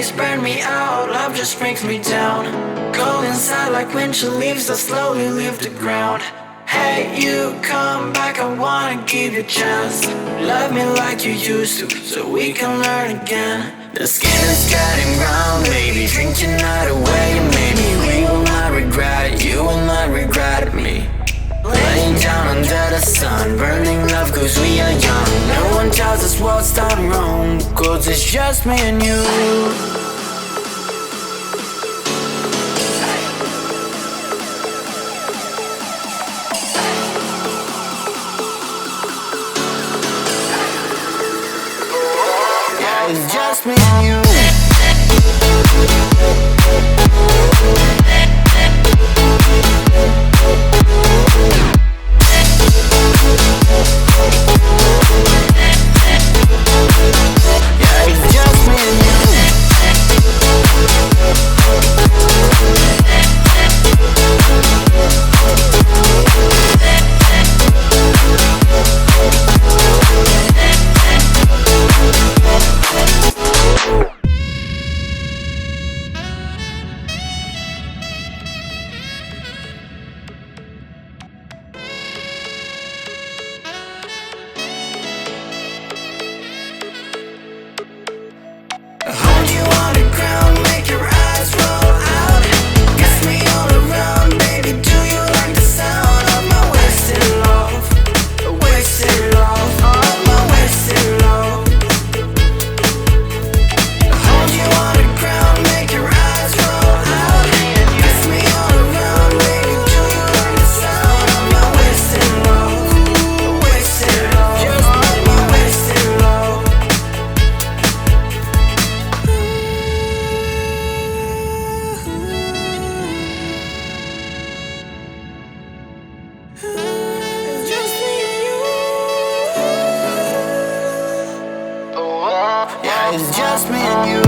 days burn me out, love just brings me down. Go inside like winter leaves that slowly leave the ground. Hey, you come back, I wanna give you a chance. Love me like you used to, so we can learn again. The skin is getting brown, baby, drink your night away. Maybe we will not regret it, you will not regret me. Laying down under the sun, burning love cause we are young. No one tells us what's done wrong, cause it's just me and you. It's just me and you. Yeah, it's just me and you. Hold you on the ground, make your eyes roll out. Kiss me all around, baby, do you like the sound of my wasted love? Wasted love, of my wasted love. Hold you on the ground, make your eyes roll out. Kiss me all around, baby, do you like the sound of my wasted love? Wasted love, just of my wasted love. It's just me and you. Yeah, it's just me and you.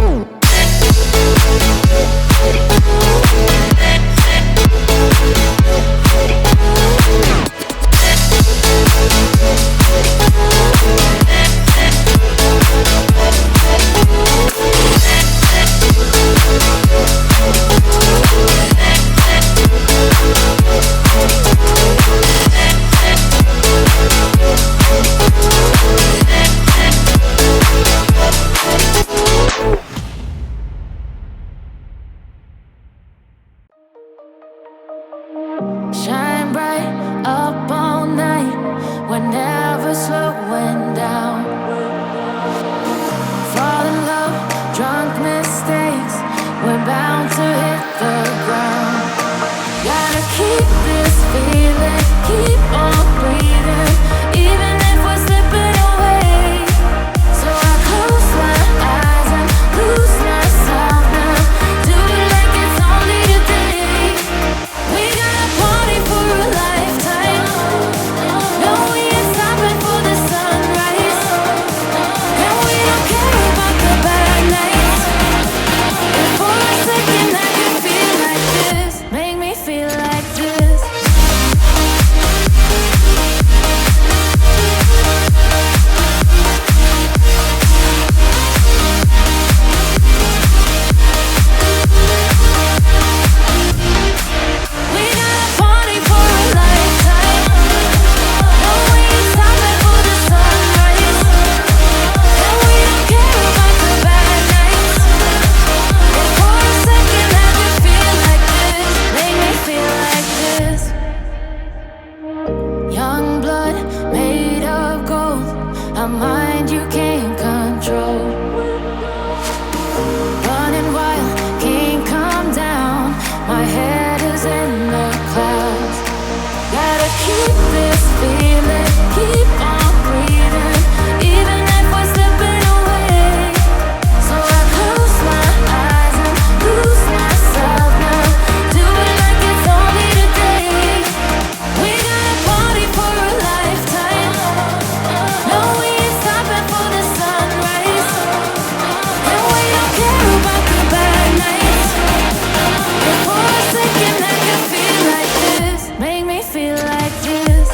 Shine bright up all night, we're never slowing down. Fall in love, drunk mistakes, we're bound to hit the ground. Gotta keep this feeling, keep on breathing, even if we're slipping away. So I close my eyes and lose myself now. Do it like it's only today. We got a party for a lifetime. No, we ain't stopping for the sunrise. And we don't care about the bad nights. If for a second I can feel like this, make me feel like this. We got a party for a lifetime. No, we ain't stopping for the sunrise. And we don't care about the bad nights. If for a second I can feel like this, make me feel like this. Young blood made of gold, a mind you can't control. Running wild, can't come down. My head is in the clouds. Gotta keep this feeling, keep on breathing, even if we're slipping away. So I close my eyes and lose myself now. Do it like it's only today. We got a party for a lifetime. No, we ain't stopping for the sunrise. And we don't care about the bad nights. If for a second I can feel like this, make me feel like this.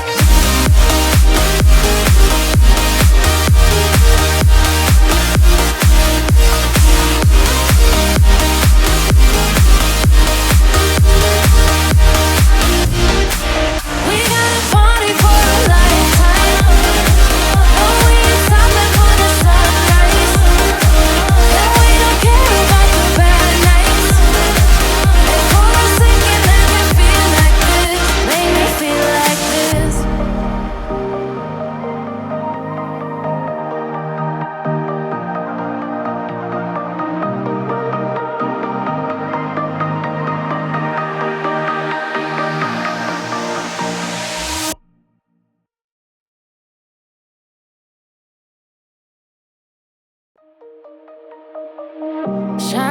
Shine